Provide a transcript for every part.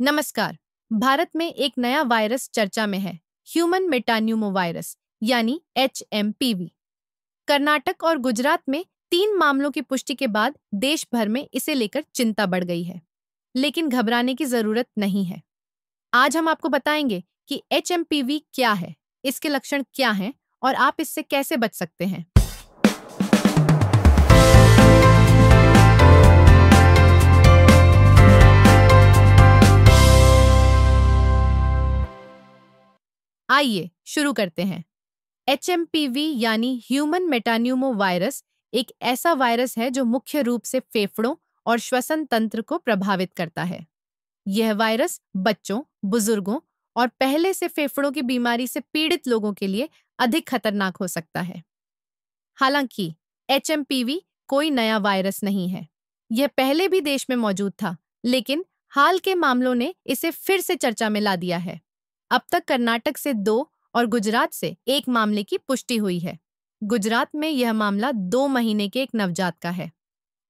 नमस्कार। भारत में एक नया वायरस चर्चा में है, ह्यूमन मेटान्यूमोवायरस यानी HMPV। कर्नाटक और गुजरात में 3 मामलों की पुष्टि के बाद देश भर में इसे लेकर चिंता बढ़ गई है, लेकिन घबराने की जरूरत नहीं है। आज हम आपको बताएंगे कि HMPV क्या है, इसके लक्षण क्या हैं और आप इससे कैसे बच सकते हैं। आइए शुरू करते हैं। HMPV यानी ह्यूमन मेटान्यूमो वायरस एक ऐसा वायरस है जो मुख्य रूप से फेफड़ों और श्वसन तंत्र को प्रभावित करता है। यह वायरस बच्चों, बुजुर्गों और पहले से फेफड़ों की बीमारी से पीड़ित लोगों के लिए अधिक खतरनाक हो सकता है। हालांकि HMPV कोई नया वायरस नहीं है। यह पहले भी देश में मौजूद था, लेकिन हाल के मामलों ने इसे फिर से चर्चा में ला दिया है। अब तक कर्नाटक से 2 और गुजरात से 1 मामले की पुष्टि हुई है। गुजरात में यह मामला 2 महीने के एक नवजात का है।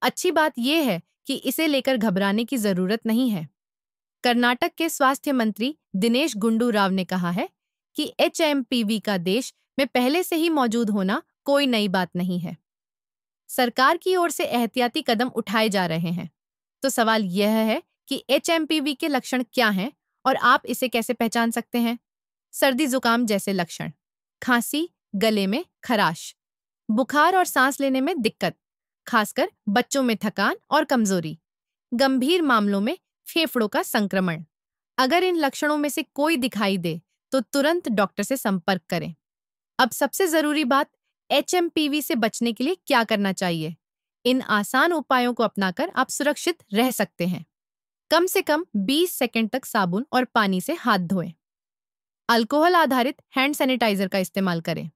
अच्छी बात यह है कि इसे लेकर घबराने की जरूरत नहीं है। कर्नाटक के स्वास्थ्य मंत्री दिनेश गुंडू राव ने कहा है कि HMPV का देश में पहले से ही मौजूद होना कोई नई बात नहीं है। सरकार की ओर से एहतियाती कदम उठाए जा रहे हैं। तो सवाल यह है कि HMPV के लक्षण क्या हैं और आप इसे कैसे पहचान सकते हैं। सर्दी जुकाम जैसे लक्षण, खांसी, गले में खराश, बुखार और सांस लेने में दिक्कत, खासकर बच्चों में थकान और कमजोरी, गंभीर मामलों में फेफड़ों का संक्रमण। अगर इन लक्षणों में से कोई दिखाई दे तो तुरंत डॉक्टर से संपर्क करें। अब सबसे जरूरी बात, HMPV से बचने के लिए क्या करना चाहिए। इन आसान उपायों को अपनाकर आप सुरक्षित रह सकते हैं। कम से कम 20 सेकंड तक साबुन और पानी से हाथ धोएं। अल्कोहल आधारित हैंड सैनिटाइजर का इस्तेमाल करें।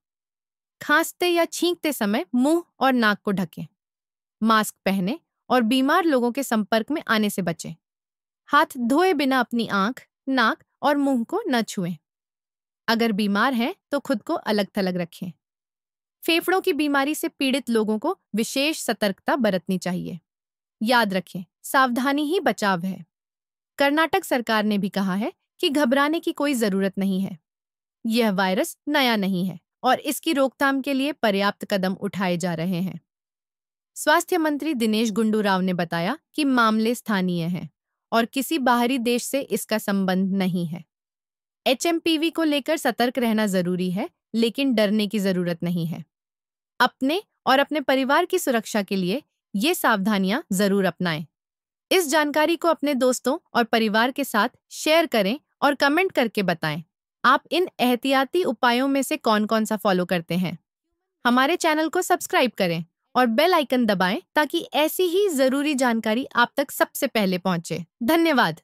खांसते या छींकते समय मुंह और नाक को ढकें। मास्क पहनें और बीमार लोगों के संपर्क में आने से बचें। हाथ धोए बिना अपनी आंख, नाक और मुंह को न छुएं। अगर बीमार हैं तो खुद को अलग-थलग रखें। फेफड़ों की बीमारी से पीड़ित लोगों को विशेष सतर्कता बरतनी चाहिए। याद रखें, सावधानी ही बचाव है। कर्नाटक सरकार ने भी कहा है कि घबराने की कोई जरूरत नहीं है। यह वायरस नया नहीं है और इसकी रोकथाम के लिए पर्याप्त कदम उठाए जा रहे हैं। स्वास्थ्य मंत्री दिनेश गुंडू राव ने बताया कि मामले स्थानीय हैं और किसी बाहरी देश से इसका संबंध नहीं है। HMPV को लेकर सतर्क रहना जरूरी है, लेकिन डरने की जरूरत नहीं है। अपने और अपने परिवार की सुरक्षा के लिए ये सावधानियां जरूर अपनाएं। इस जानकारी को अपने दोस्तों और परिवार के साथ शेयर करें और कमेंट करके बताएं आप इन एहतियाती उपायों में से कौन-कौन सा फॉलो करते हैं। हमारे चैनल को सब्सक्राइब करें और बेल आइकन दबाएं ताकि ऐसी ही जरूरी जानकारी आप तक सबसे पहले पहुंचे। धन्यवाद।